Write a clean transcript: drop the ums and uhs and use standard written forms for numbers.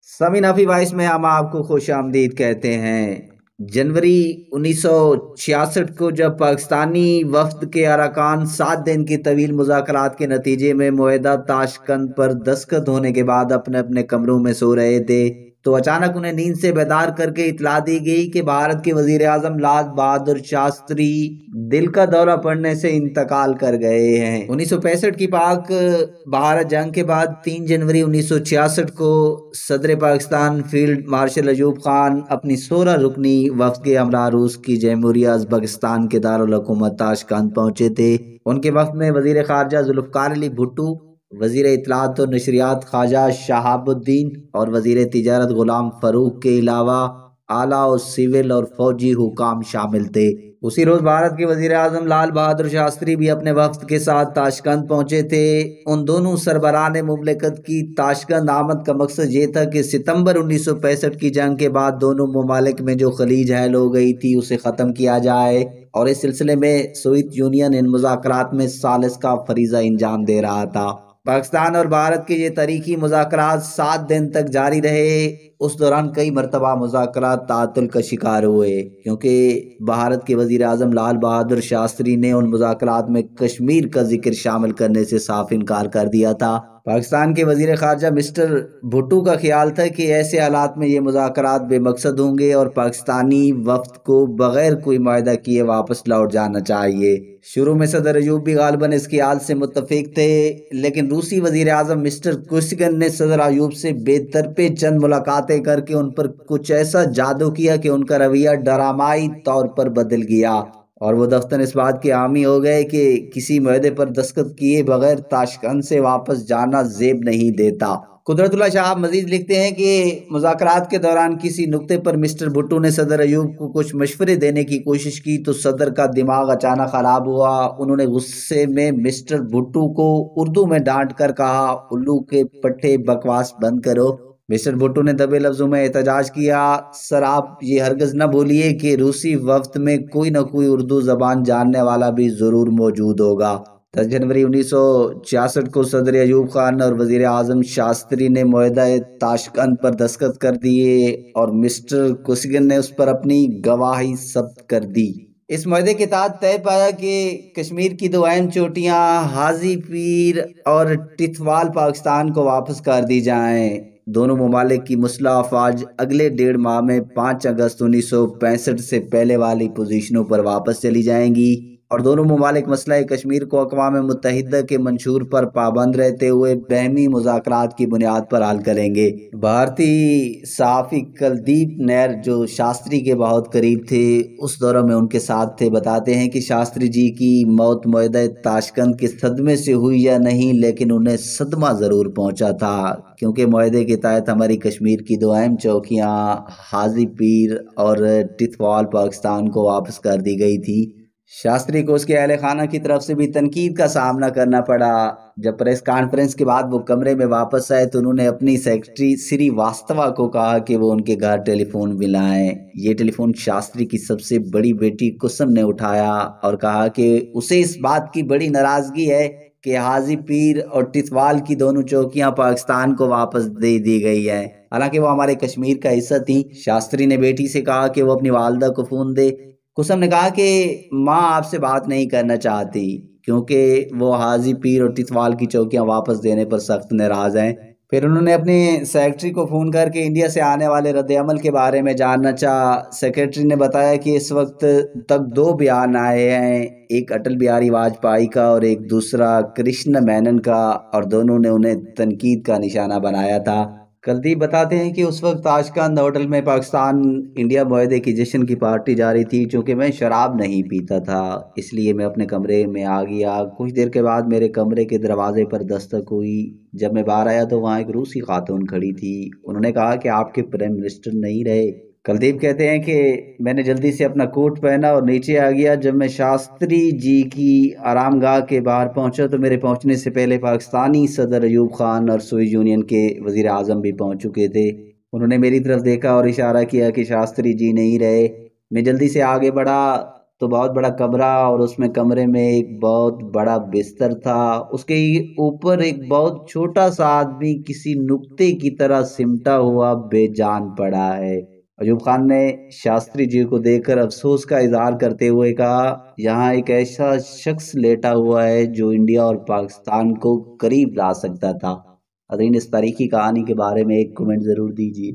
سامعین حفیظ وائس میں ہم آپ کو خوش آمدید کہتے ہیں۔ جنوری 1966 کو جب پاکستانی وفد کے ارکان 7 دن کی طویل مذاکرات کے نتیجے میں معاہدہ تاشقند پر دستخط ہونے کے بعد اپنے اپنے کمروں میں سو رہے تھے تو اچانک انہیں نیند سے بیدار کر کے اطلاع دی گئی کہ بھارت کے وزیر اعظم لال بہادر شاستری دل کا دورہ پڑنے سے انتقال کر گئے ہیں۔ 1965 کی پاک بھارت جنگ کے بعد 3 جنوری 1966 کو صدر پاکستان فیلڈ مارشل ایوب خان اپنی 16 رکنی وفد کے ہمراہ روس کی جمہوریہ ازبکستان کے دارالحکومت تاشقند پہنچے تھے۔ ان کے وفد میں وزیر خارجہ ذوالفقار علی بھٹو، وزیر اطلاعات و نشریات خواجہ شہاب الدین اور وزیر تجارت غلام فاروق کے علاوہ اعلیٰ و سول اور فوجی حکام شامل تھے۔ اسی روز بھارت کے وزیر اعظم لال بہادر شاستری بھی اپنے وفد کے ساتھ تاشقند پہنچے تھے۔ ان دونوں سربراہان مملکت کی تاشقند آمد کا مقصد یہ تھا کہ ستمبر 1965 کی جنگ کے بعد دونوں ممالک میں جو خلیج حائل ہو گئی تھی اسے ختم کیا جائے، اور اس سلسلے میں سوویت یونین ان مذاکرات میں ثالث کا فریضہ انجام دے رہا تھا۔ پاکستان اور بھارت کے یہ تاریخی مذاکرات 7 دن تک جاری رہے۔ اس دوران کئی مرتبہ مذاکرات تعطل کا شکار ہوئے کیونکہ بھارت کے وزیر اعظم لال بہادر شاستری نے ان مذاکرات میں کشمیر کا ذکر شامل کرنے سے صاف انکار کر دیا تھا۔ پاکستان کے وزیر خارجہ مسٹر بھٹو کا خیال تھا کہ ایسے حالات میں یہ مذاکرات بے مقصد ہوں گے اور پاکستانی وفد کو بغیر کوئی معاہدہ کیے واپس لوٹ جانا چاہیے۔ شروع میں صدر ایوب بھی غالباً اس خیال سے متفق تھے، لیکن روسی وزیر اعظم مسٹر کوسیگن نے صدر ایوب سے بے طرفے چند ملاقاتیں کر کے ان پر کچھ ایسا جادو کیا کہ ان کا رویہ ڈرامائی طور پر بدل گیا اور وہ دفتر اس بات کے حامی ہو گئے کہ کسی معاہدے پر دستخط کیے بغیر تاشقند سے واپس جانا زیب نہیں دیتا۔ قدرت اللہ شہاب مزید لکھتے ہیں کہ مذاکرات کے دوران کسی نقطے پر مسٹر بھٹو نے صدر ایوب کو کچھ مشورے دینے کی کوشش کی تو صدر کا دماغ اچانک خراب ہوا۔ انہوں نے غصے میں مسٹر بھٹو کو اردو میں ڈانٹ کر کہا، الو کے پٹھے بکواس بند کرو۔ مسٹر بھٹو نے دبے لفظوں میں احتجاج کیا، سر آپ یہ ہرگز نہ بولیے کہ روسی وفد میں کوئی نہ کوئی اردو زبان جاننے والا بھی ضرور موجود ہوگا۔ 10 جنوری 1966 کو صدر ایوب خان اور وزیر اعظم شاستری نے معاہدہ تاشقند پر دستخط کر دیے اور مسٹر کوسیگن نے اس پر اپنی گواہی ثبت کر دی۔ اس معاہدے کے تحت طے پایا کہ کشمیر کی 2 اہم چوٹیاں حاجی پیر اور ٹتھوال پاکستان کو واپس کر دی جائیں۔ دونوں ممالک کی مسلح افواج اگلے 1.5 ماہ میں 5 اگست 1965 سے پہلے والی پوزیشنوں پر واپس چلی جائیں گی اور دونوں ممالک مسئلہ کشمیر کو اقوام متحدہ کے منشور پر پابند رہتے ہوئے باہمی مذاکرات کی بنیاد پر حل کریں گے۔ بھارتی صحافی کلدیپ نیر جو شاستری کے بہت قریب تھے، اس دورہ میں ان کے ساتھ تھے، بتاتے ہیں کہ شاستری جی کی موت معاہدہ تاشقند کے صدمے سے ہوئی یا نہیں، لیکن انہیں صدمہ ضرور پہنچا تھا کیونکہ معاہدے کے تحت ہماری کشمیر کی 2 اہم چوکیاں حاجی پیر اور ٹتھوال پاکستان کو واپس کر دی گئی تھی۔ شاستری کو اس کے اہل خانہ کی طرف سے بھی تنقید کا سامنا کرنا پڑا۔ جب پریس کانفرنس کے بعد وہ کمرے میں واپس آئے تو انہوں نے اپنی سیکرٹری سری واستوا کو کہا کہ وہ ان کے گھر ٹیلی فون بھی لائیں۔ یہ ٹیلی فون شاستری کی سب سے بڑی بیٹی کسم نے اٹھایا اور کہا کہ اسے اس بات کی بڑی ناراضگی ہے کہ حاجی پیر اور ٹتھوال کی دونوں چوکیاں پاکستان کو واپس دے دی گئی ہیں، حالانکہ وہ ہمارے کشمیر کا حصہ تھیں۔ شاستری نے بیٹی سے کہا کہ وہ اپنی والدہ کو فون دے۔ کسم نے کہا کہ ماں آپ سے بات نہیں کرنا چاہتی کیونکہ وہ حاجی پیر اور ٹتھوال کی چوکیاں واپس دینے پر سخت ناراض ہیں۔ پھر انہوں نے اپنی سیکرٹری کو فون کر کے انڈیا سے آنے والے رد عمل کے بارے میں جاننا چاہا۔ سیکرٹری نے بتایا کہ اس وقت تک 2 بیان آئے ہیں، ایک اٹل بہاری واجپئی کا اور ایک دوسرا کرشن مینن کا، اور دونوں نے انہیں تنقید کا نشانہ بنایا تھا۔ کلدیپ بتاتے ہیں کہ اس وقت تاشقند ہوٹل میں پاکستان انڈیا معاہدے کی جشن کی پارٹی جاری تھی۔ چونکہ میں شراب نہیں پیتا تھا اس لیے میں اپنے کمرے میں آ گیا۔ کچھ دیر کے بعد میرے کمرے کے دروازے پر دستک ہوئی۔ جب میں باہر آیا تو وہاں ایک روسی خاتون کھڑی تھی۔ انہوں نے کہا کہ آپ کے پرائم منسٹر نہیں رہے۔ کلدیپ کہتے ہیں کہ میں نے جلدی سے اپنا کوٹ پہنا اور نیچے آ گیا۔ جب میں شاستری جی کی آرام گاہ کے باہر پہنچا تو میرے پہنچنے سے پہلے پاکستانی صدر ایوب خان اور سوویت یونین کے وزیر اعظم بھی پہنچ چکے تھے۔ انہوں نے میری طرف دیکھا اور اشارہ کیا کہ شاستری جی نہیں رہے۔ میں جلدی سے آگے بڑھا تو بہت بڑا کمرہ، اور اس میں کمرے میں ایک بہت بڑا بستر تھا، اس کے اوپر ایک بہت چھوٹا سا آدمی کسی نقطے کی طرح سمٹا ہوا بے جان پڑا ہے۔ ایوب خان نے شاستری جی کو دیکھ کر افسوس کا اظہار کرتے ہوئے کہا، یہاں ایک ایسا شخص لیٹا ہوا ہے جو انڈیا اور پاکستان کو قریب لا سکتا تھا۔ حضرین، اس تاریخی کہانی کے بارے میں ایک کمنٹ ضرور دیجیے۔